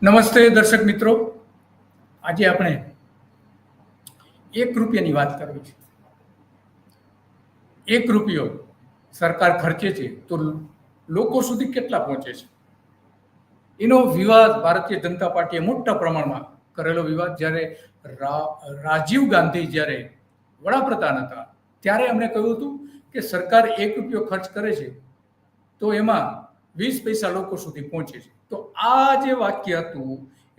નમસ્તે દર્શક મિત્રો, આજે આપણે 1 રૂપિયાની વાત કરવી છે. 1 રૂપિયો સરકાર ખર્ચે છે તો લોકો સુધી કેટલા પહોંચે છે, એનો વિવાદ ભારતીય જનતા પાર્ટીએ મોટા પ્રમાણમાં કરેલો વિવાદ. જ્યારે રાજીવ ગાંધી જ્યારે વડાપ્રધાન હતા ત્યારે એમણે કહ્યું હતું કે સરકાર 1 રૂપિયો ખર્ચ કરે છે તો એમાં 20 પૈસા લોકો સુધી પહોંચે છે. તો આ જે વાક્ય હતું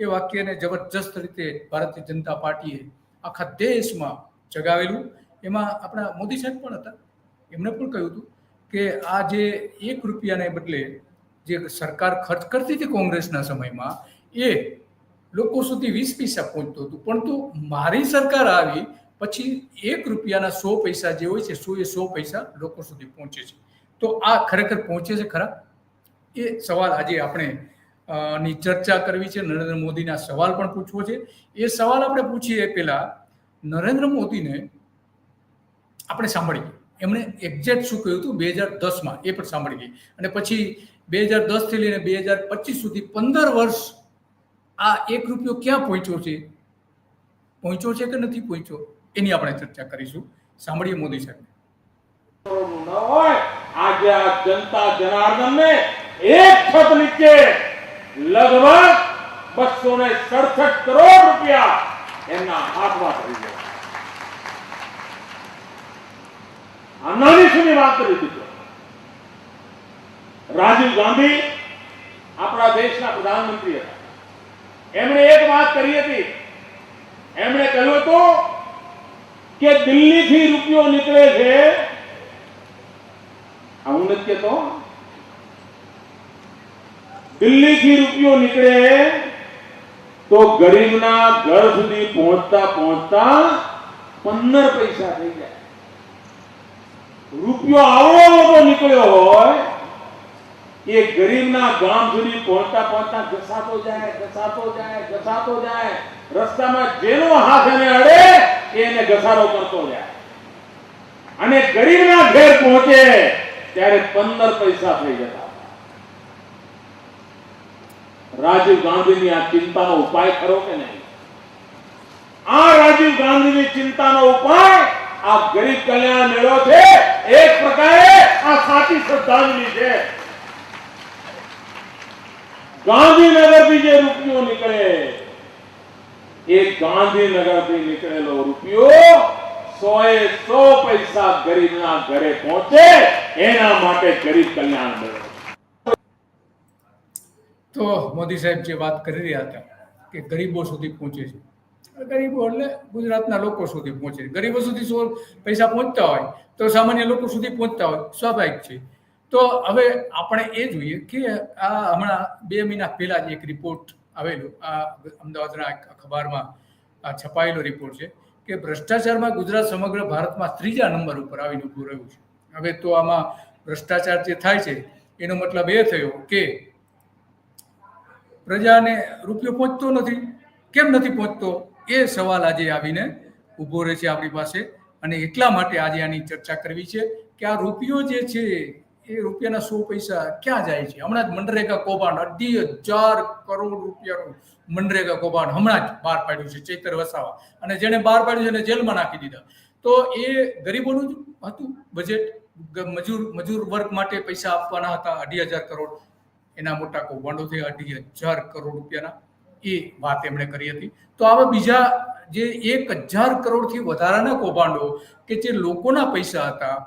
એ વાક્યને જબરજસ્ત રીતે ભારતીય જનતા પાર્ટીએ આખા દેશમાં જગાવેલું. એમાં આપણા મોદી સાહેબ પણ હતા, એમણે પણ કહ્યું હતું કે આ જે 1 રૂપિયાને બદલે જે સરકાર ખર્ચ કરતી હતી કોંગ્રેસના સમયમાં એ લોકો સુધી 20 પૈસા પહોંચતું હતું, પરંતુ મારી સરકાર આવી પછી 1 રૂપિયાના 100 પૈસા જે હોય છે 100 પૈસા લોકો સુધી પહોંચે છે. તો આ ખરેખર પહોંચે છે ખરા? એ સવાલ આજે આપણે ની ચર્ચા કરવી છે. નરેન્દ્ર મોદીના સવાલ પણ પૂછવો છે. એ સવાલ આપણે પૂછીએ પહેલા નરેન્દ્ર મોદીને આપણે સાંભળીએ એમણે એક્ઝેક્ટ શું કહ્યું હતું 2010માં, એ પણ સાંભળી ગઈ. અને પછી 2010 થી લઈને 2025 સુધી 15 વર્ષ આ 1 રૂપિયો ક્યાં પહોંચ્યો છે કે નથી પહોંચ્યો, એની આપણે ચર્ચા કરીશું. સાંભળીએ મોદી સાહેબ. આજે આ જનતા જનાર્દન ને એક છત નીચે લગભગ 267 કરોડ રૂપિયા એમના હાથમાં થઈ ગયા. આ નાની સુની વાત કરી દીધી. રાજીવ ગાંધી આપણા દેશના પ્રધાનમંત્રી હતા. એમણે એક વાત કરી હતી. એમણે કહ્યું હતું કે દિલ્હીથી રૂપિયો નીકળે છે, હું નથી કહેતો, દિલ્હીથી રૂપિયો નીકળે તો ગરીબના ઘર સુધી પહોંચતા 15 પૈસા થઈ જાય. રૂપિયો આવડો મોટો નીકળ્યો હોય એ ગરીબના ગામ સુધી પહોંચતા ઘસાતો જાય. રસ્તામાં જેનો હાથ એને અડે એને ઘસારો કરતો જાય અને ગરીબના ઘેર પહોંચે ત્યારે 15 પૈસા થઈ જતા. રાજીવ ગાંધીની આ ચિંતાનો ઉપાય ખરો કે નહીં? આ રાજીવ ગાંધીની ચિંતાનો ઉપાય આ ગરીબ કલ્યાણ મેળો છે. એક પ્રકારે આ સાચી શ્રદ્ધાંજલિ છે. ગાંધીનગરથી જે રૂપિયો નીકળે એ ગાંધીનગરથી નીકળેલો રૂપિયો 100 પૈસા ગરીબના ઘરે પહોંચે, એના માટે ગરીબ કલ્યાણ મેળો. તો મોદી સાહેબ જે વાત કરી રહ્યા હતા કે ગરીબો સુધી પહોંચે છે, ગરીબો એટલે ગુજરાતના લોકો સુધી પહોંચે છે. ગરીબો સુધી 100 પૈસા પહોંચતા હોય તો સામાન્ય લોકો સુધી પહોંચતા હોય, સ્વાભાવિક છે. તો હવે આપણે એ જોઈએ કે આ હમણાં 2 મહિના પહેલા જ એક રિપોર્ટ આવેલો, આ અમદાવાદના અખબારમાં આ છપાયેલો રિપોર્ટ છે કે ભ્રષ્ટાચારમાં ગુજરાત સમગ્ર ભારતમાં 3જા નંબર ઉપર આવીને ઊભું રહ્યું છે. હવે તો આમાં ભ્રષ્ટાચાર જે થાય છે એનો મતલબ એ થયો કે પ્રજાને રૂપિયો પહોંચતો નથી. કેમ નથી પહોંચતો એ સવાલ આજે આવીને ઊભો રહે છે આપણી પાસે. અને એટલા માટે આજે આની ચર્ચા કરવી છે કે આ રૂપિયો જે છે એ રૂપિયાના 100 પૈસા ક્યાં જાય છે. હમણાં જ મનરેગા કૌભાંડ 2,500 કરોડ રૂપિયાનું મનરેગા કૌભાંડ હમણાં જ બહાર પાડ્યું છે ચૈતર વસાવા, અને જેને બહાર પાડ્યું છે એને જેલમાં નાખી દીધા. તો એ ગરીબોનું જ હતું બજેટ. મજૂર વર્ગ માટે પૈસા આપવાના હતા 2,500 કરોડ, એના મોટા કૌભાંડો થયા 2,500 કરોડ રૂપિયાના. એ વાત એમણે કરી હતી. તો આવા બીજા જે 1,000 કરોડથી વધારાના કૌભાંડો કે જે લોકોના પૈસા હતા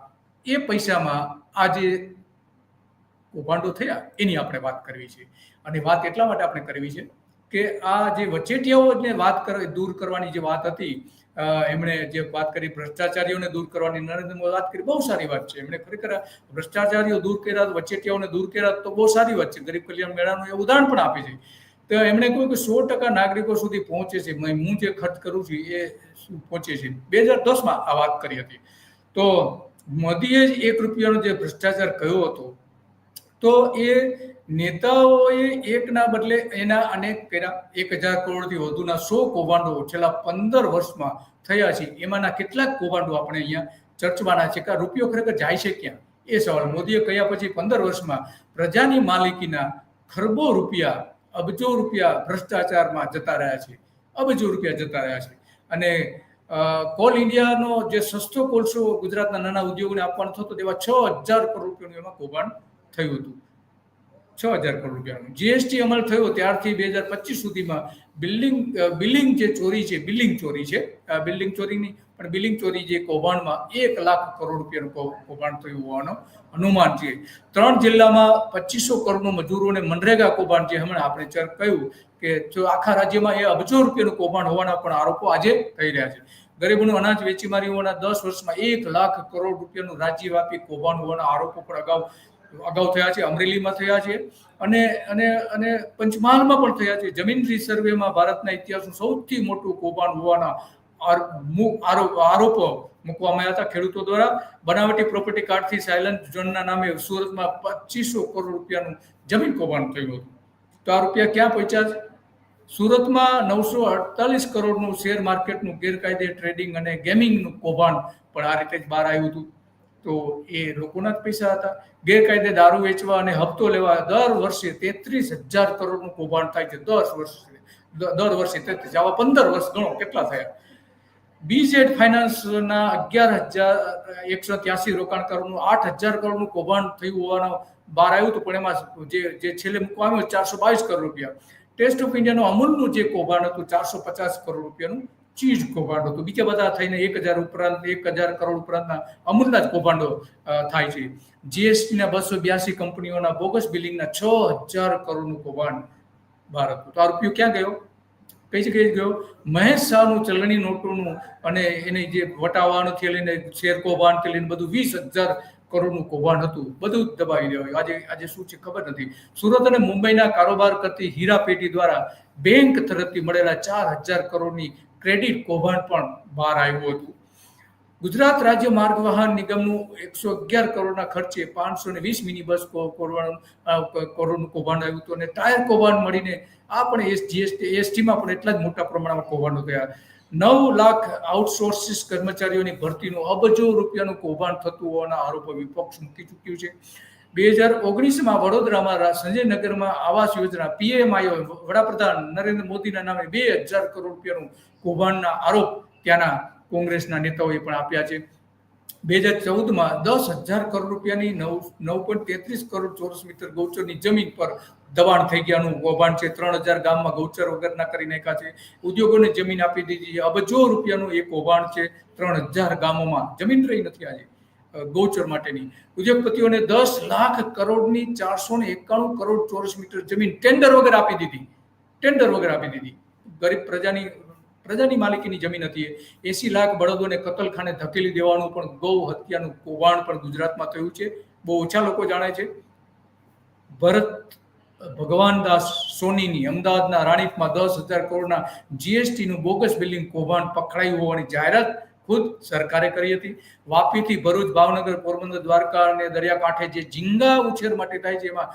એ પૈસામાં આ જે કૌભાંડો થયા એની આપણે વાત કરવી છે. અને વાત એટલા માટે આપણે કરવી છે કે આ જે વચેટિયાઓને દૂર કરવાની જે વાત હતી, એમણે જે વાત કરી ભ્રષ્ટાચારીઓને દૂર કરવાની, નરેન્દ્ર મોદી વાત કરી, બહુ સારી વાત છે. એમણે ખરેખર ભ્રષ્ટાચારીઓ દૂર કર્યા, વચેટિયાઓને દૂર કર્યા, તો બહુ સારી વાત છે. ગરીબ કલ્યાણ મેળાનું એ ઉદાહરણ પણ આપે છે. તો એમણે કહ્યું કે 100% નાગરિકો સુધી પહોંચે છે, હું જે ખર્ચ કરું છું એ પહોંચે છે. 2010માં આ વાત કરી હતી. તો મોદીએ જ 1 રૂપિયાનો જે ભ્રષ્ટાચાર કહ્યો હતો તો એ નેતાઓએ એકના બદલે એના અનેક કર્યા. 1,000 કરોડથી વધુના 100 કૌભાંડો છેલ્લા 15 વર્ષમાં થયા છે. એમાંના કેટલાક કૌભાંડો આપણે અહીંયા ચર્ચવાના છે કે રૂપિયો ખરેખર જાય છે ક્યાં, એ સવાલ. મોદીએ કહ્યા પછી 15 વર્ષમાં પ્રજાની માલિકીના ખરબો રૂપિયા અબજો રૂપિયા ભ્રષ્ટાચારમાં જતા રહ્યા છે, અબજો રૂપિયા જતા રહ્યા છે. અને કોલ ઇન્ડિયાનો જે સસ્તો કોલસો ગુજરાતના નાના ઉદ્યોગોને આપવાનો થતો તેવા 6,000 કરોડ રૂપિયાનું એમાં કૌભાંડ થયું હતું. 6,000 કરોડ રૂપિયાનું જીએસટી અમલ થયો ત્યારથી 2025 સુધીમાં બિલિંગ જે ચોરી છે, બિલિંગ ચોરીની પણ બિલિંગ ચોરી જે કૌભાંડમાં 1 લાખ કરોડ રૂપિયાનું કૌભાંડ થયું હોવાનું અનુમાન છે. 3 જિલ્લામાં 2500 કરોડનું મજૂરોને મનરેગા કૌભાંડ, જે હમણાં આપણે કહ્યું કે જો આખા રાજ્યમાં એ અબજો રૂપિયાનું કૌભાંડ હોવાના પણ આરોપો આજે થઈ રહ્યા છે. ગરીબોનું અનાજ વેચી મારી હોવાના 10 વર્ષમાં 1 લાખ કરોડ રૂપિયાનું રાજ્યવ્યાપી કૌભાંડ હોવાના આરોપો પણ અગાઉ થયા છે. અમરેલીમાં થયા છે અને અને અને પંચમહાલમાં પણ થયા છે. જમીન રિસર્વેમાં ભારતના ઇતિહાસનું સૌથી મોટું કૌભાંડ હોવાના આરોપો મૂકવામાં આવ્યા હતા ખેડૂતો દ્વારા. બનાવટી પ્રોપર્ટી કાર્ડથી સાયલન્ટ ઝોનના નામે સુરતમાં 2500 કરોડ રૂપિયાનું જમીન કૌભાંડ થયું હતું. તો આ રૂપિયા ક્યાં પહોંચ્યા છે? સુરતમાં 948 કરોડનું શેર માર્કેટનું ગેરકાયદે ટ્રેડિંગ અને ગેમિંગનું કૌભાંડ પણ આ રીતે જ બહાર આવ્યું હતું. તો એ લોકોના જ પૈસા હતા. ગેરકાયદે દારૂ વેચવા અને હપ્તો લેવા દર વર્ષે 33,000 કરોડનું કૌભાંડ થાય છે. દર વર્ષે 33, આવા 15 વર્ષ ગણો કેટલા થયા. બીઝેડ ફાઇનાન્સના 11,183 રોકાણકારોનું 8,000 કરોડનું કૌભાંડ થયું હોવાનું બહાર આવ્યું હતું. પણ એમાં જે છેલ્લે મૂકવામાં આવ્યું 422 કરોડ રૂપિયા. ટેસ્ટ ઓફ ઇન્ડિયાનું અમૂલનું જે કૌભાંડ હતું 450 કરોડ રૂપિયાનું ચીજ કૌભાંડ હતું. બીજા બધા થઈને 1,000 કરોડ ઉપરાંતના અમૂલના જ કૌભાંડો થાય છે. જીએસટીના 282 કંપનીઓના બોગસ બિલિંગના 6,000 કરોડનું કૌભાંડ બહાર હતું. તો આ રૂપિયો ક્યાં ગયો? કઈ જગ્યાએ ગયો? મહેશ શાહનું ચલણી નોટોનું અને એને જે વટાવવાનુંથી લઈને શેર કૌભાંડથી લઈને બધું 20,000 કરોડનું કૌભાંડ હતું. બધું જ દબાવી દેવાયું. આજે શું છે ખબર નથી. સુરત અને મુંબઈના કારોબાર કરતી હીરા પેઢી દ્વારા બેંક તરફથી મળેલા 4,000 કરોડની ક્રેડિટ કૌભાંડ પણ બહાર આવ્યું હતું. ગુજરાત રાજ્ય માર્ગ વાહન નિગમનું 111 કરોડના ખર્ચે 520 મિની બસ કરોડનું કૌભાંડ આવ્યું હતું. અને ટાયર કૌભાંડ મળીને આ પણ એસટીમાં પણ એટલા જ મોટા પ્રમાણમાં કૌભાંડો થયા. 9 લાખ આઉટસોર્સિસ કર્મચારીઓની ભરતીનું અબજો રૂપિયાનું કૌભાંડ થતું હોવાના આરોપો વિપક્ષ મૂકી ચૂક્યું છે. 2019માં વડોદરામાં સંજયનગરમાં આવાસ યોજના PMIO વડાપ્રધાન નરેન્દ્ર મોદીના નામે 2,000 કરોડ રૂપિયાનું કૌભાંડના આરોપ ત્યાંના કોંગ્રેસના નેતાઓએ પણ આપ્યા છે. 2014માં 10,000 કરોડ રૂપિયાની 9.33 કરોડ ચોરસ મીટર ગૌચરની જમીન પર દબાણ થઈ ગયાનું કૌભાંડ છે. 3,000 ગામમાં ગૌચર વગરના કરી નાખ્યા છે. ઉદ્યોગોને જમીન આપી દીધી. અબજો રૂપિયાનું એ કૌભાંડ છે. 3,000 ગામોમાં જમીન રહી નથી આજે ગૌચર માટેની. ઉદ્યોગપતિઓને 10 લાખ કરોડની 491 કરોડ ચોરસ મીટર જમીન ટેન્ડર વગર આપી દીધી. ગરીબ પ્રજાની માલિકીની જમીન હતી. 80 લાખ બળદોને કતલખાને ધકેલી દેવાનું પણ ગૌ હત્યાનું કૌભાંડ પણ ગુજરાતમાં થયું છે. બહુ ઓછા લોકો જાણે છે. ભરત ભગવાનદાસ સોનીની અમદાવાદના રાણીપમાં 10,000 કરોડના જીએસટીનું બોગસ બિલિંગ કૌભાંડ પકડાયું હોવાની જાહેરાત ખુદ સરકારે કરી હતી. વાપીથી ભરૂચ, ભાવનગર, પોરબંદર, દ્વારકા અને દરિયાકાંઠે જે ઝીંગા ઉછેર માટે થાય છે એમાં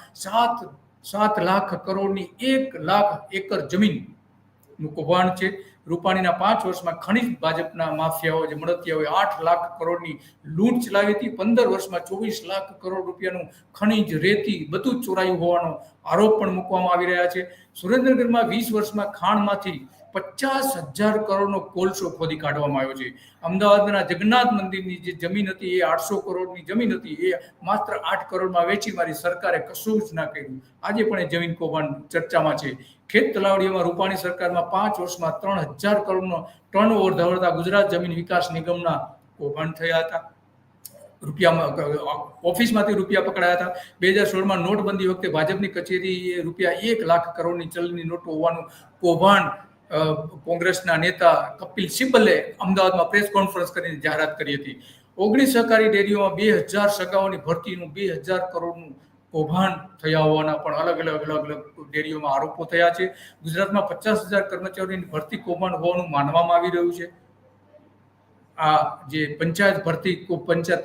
7 લાખ કરોડની 1 લાખ એકર જમીનનું કૌભાંડ છે. રૂપાણીના 5 વર્ષમાં ખનીજ ભાજપના માફિયાઓ જે મળતિયાઓએ 8 લાખ કરોડની લૂંટ ચલાવી હતી. 15 વર્ષમાં 24 લાખ કરોડ રૂપિયાનું ખનીજ, રેતી બધું જ ચોરાયું હોવાનો આરોપ પણ મૂકવામાં આવી રહ્યા છે. સુરેન્દ્રનગરમાં 20 વર્ષમાં ખાણમાંથી 50,000 કરોડનો કોલસો ખોદી કાઢવામાં આવ્યો છે. અમદાવાદના જગન્નાથ મંદિરની જે જમીન હતી એ 800 કરોડની જમીન હતી, એ માત્ર 8 કરોડમાં વેચી મારી સરકારે કશું જ ના કર્યું. આજે પણ એ જમીન કૌભાંડ ચર્ચામાં છે. ખેત તલાવડીઓમાં રૂપાણી સરકારમાં 5 વર્ષમાં 3,000 કરોડનો ટર્નઓવર ધરાવતા ગુજરાત જમીન વિકાસ નિગમના કૌભાંડ થયા હતા. ઓફિસમાંથી રૂપિયા પકડાયા હતા. 2016માં નોટબંધી વખતે ભાજપની કચેરીએ રૂપિયા 1 લાખ કરોડની ચલણી નોટો હોવાનું કૌભાંડ કોંગ્રેસના નેતા કપિલ સિબ્બલે અમદાવાદમાં પ્રેસ કોન્ફરન્સ કરીને જાહેરાત કરી હતી. 19 સહકારી ડેરીઓમાં 2,000 સગાઓની ભરતીનું 2,000 કરોડનું કૌભાંડ થયા હોવાના પણ અલગ અલગ ડેરીઓમાં આરોપો થયા છે. ગુજરાતમાં 50,000 કર્મચારીઓની ભરતી કૌભાંડ હોવાનું માનવામાં આવી રહ્યું છે. આ જે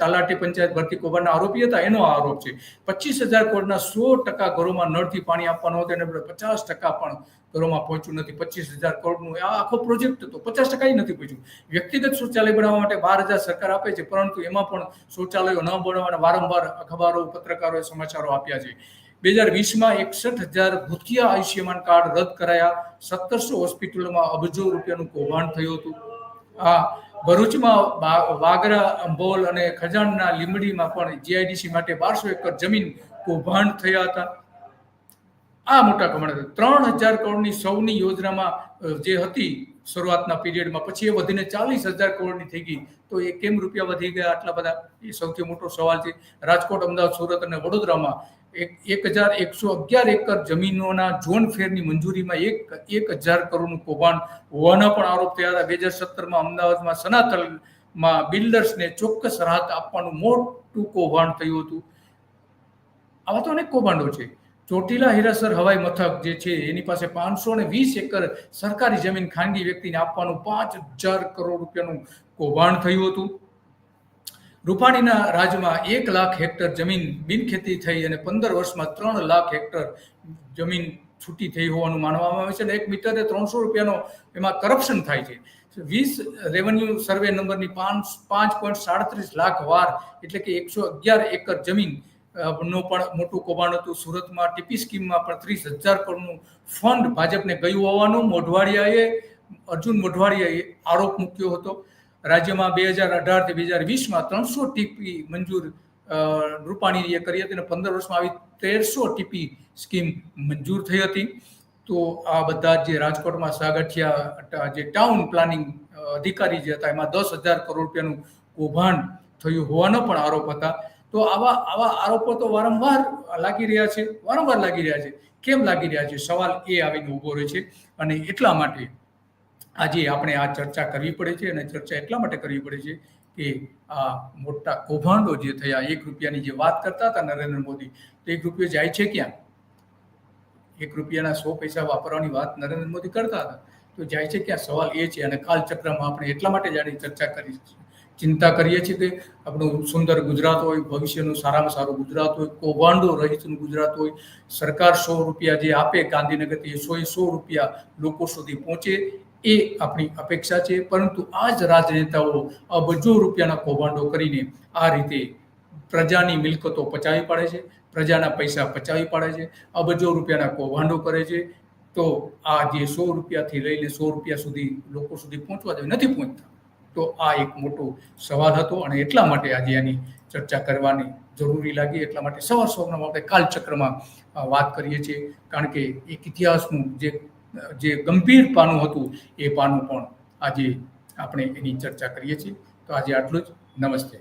તલાટી પંચાયત ભરતી કૌભાંડના આરોપી હતા એનો આરોપ છે. 25,000 કરોડના 100% ઘરોમાં નળથી પાણી આપવાનું હતું, એને 50% પણ ઘરોમાં પહોંચ્યું નથી. 25,000 કરોડનું આ આખો પ્રોજેક્ટ હતો, 50% નથી પહોંચ્યું. વ્યક્તિગત શૌચાલય બનાવવા માટે 12,000 સરકાર આપે છે, પરંતુ એમાં પણ શૌચાલયો ન બનાવવાના વારંવાર અખબારો, પત્રકારોએ સમાચારો આપ્યા છે. 2020માં 61,000 ભૂતિયા આયુષ્યમાન કાર્ડ રદ કરાયા, 1700 હોસ્પિટલોમાં અબજો રૂપિયાનું કૌભાંડ થયું હતું. ભરૂચમાં વાગરા, અંબોલ અને ખજાનના લીંબડીમાં પણ જીઆઈડીસી માટે 1200 એકર જમીન કૌભાંડ થયા હતા. આ મોટા કૌભાંડ. 3,000 કરોડની સૌની યોજનામાં જે હતી શરૂઆતના પીરિયડમાં, પછી એ વધીને 40,000 કરોડની થઈ ગઈ. તો એ કેમ રૂપિયા વધી ગયા આટલા બધા? એ સૌથી મોટો સવાલ છે. રાજકોટ, અમદાવાદ, સુરત અને વડોદરામાં 1,111 એકર જમીનોના ઝોન ફેરની મંજૂરીમાં 1,000 કરોડનું કૌભાંડ હોવાના પણ આરોપ થયા હતા. 2017માં અમદાવાદમાં સનાતલમાં બિલ્ડર્સને ચોક્કસ રાહત આપવાનું મોટું કૌભાંડ થયું હતું. આવા તો અનેક કૌભાંડો છે. ચોટીલા હીરાસર હવાઈ મથક જે છે એની પાસે 520 એકર સરકારી જમીન ખાનગી વ્યક્તિને આપવાનું 5,000 કરોડ રૂપિયાનું કૌભાંડ થયું હતું. રૂપાણીના રાજમાં 1 લાખ હેક્ટર જમીન બિનખેતી થઈ અને 15 વર્ષમાં 3 લાખ હેક્ટર જમીન છૂટી થઈ હોવાનું માનવામાં આવે છે. અને 1 મીટરે 300 રૂપિયાનો એમાં કરપ્શન થાય છે. 20 રેવન્યુ સર્વે નંબરની 5.37 લાખ વાર એટલે કે 111 એકર જમીન નો પણ મોટું કૌભાંડ હતું. સુરતમાં ટીપી સ્કીમમાં પણ 30,000 કરોડનું ફંડ ભાજપને ગયું હોવાનું અર્જુન મોઢવાડિયાએ આરોપ મૂક્યો હતો. રાજ્યમાં 2018 થી 2020માં 300 ટીપી મંજૂર રૂપાણીએ કરી હતી અને 15 વર્ષમાં આવી 1300 ટીપી સ્કીમ મંજૂર થઈ હતી. તો આ બધા જે રાજકોટમાં સાગઠિયા જે ટાઉન પ્લાનિંગ અધિકારી જે હતા એમાં 10,000 કરોડ રૂપિયાનું કૌભાંડ થયું હોવાનો પણ આરોપ હતા. તો આવા આરોપો તો વારંવાર લાગી રહ્યા છે. કેમ લાગી રહ્યા છે? સવાલ એ આવીને ઊભો રહે છે. અને એટલા માટે આજે આપણે આ ચર્ચા કરવી પડે છે. અને ચર્ચા એટલા માટે કરવી પડે છે કે આ મોટા કૌભાંડો જે થયા, 1 રૂપિયાની જે વાત કરતા હતા નરેન્દ્ર મોદી, તો 1 રૂપિયો જાય છે ક્યાં? 1 રૂપિયાના 100 પૈસા વાપરવાની વાત નરેન્દ્ર મોદી કરતા હતા, તો જાય છે ક્યાં? સવાલ એ છે. અને કાલચક્રમાં આપણે એટલા માટે જાણી ચર્ચા કરી છે, ચિંતા કરીએ છીએ કે આપણું સુંદર ગુજરાત હોય, ભવિષ્યનું સારામાં સારું ગુજરાત હોય, કૌભાંડો રહિતનું ગુજરાત હોય. સરકાર 100 રૂપિયા જે આપે ગાંધીનગરથી, એ 100 રૂપિયા લોકો સુધી પહોંચે, એ આપણી અપેક્ષા છે. પરંતુ આ જ રાજનેતાઓ અબજો રૂપિયાના કૌભાંડો કરીને આ રીતે પ્રજાની મિલકતો પચાવી પાડે છે, પ્રજાના પૈસા પચાવી પાડે છે, અબજો રૂપિયાના કૌભાંડો કરે છે. તો આ જે 100 રૂપિયાથી લઈને 100 રૂપિયા સુધી લોકો સુધી પહોંચવા જોઈએ, નથી પહોંચતા. તો આ એક મોટો સવાલ હતો અને એટલા માટે આજે આની ચર્ચા કરવાની જરૂરી લાગી. એટલા માટે સવારના આપણે કાલચક્રમાં વાત કરીએ છીએ. કારણ કે એક ઇતિહાસનું જે ગંભીર પાનું હતું એ પાનું પણ આજે આપણે એની ચર્ચા કરીએ છીએ. તો આજે આટલું જ. નમસ્તે.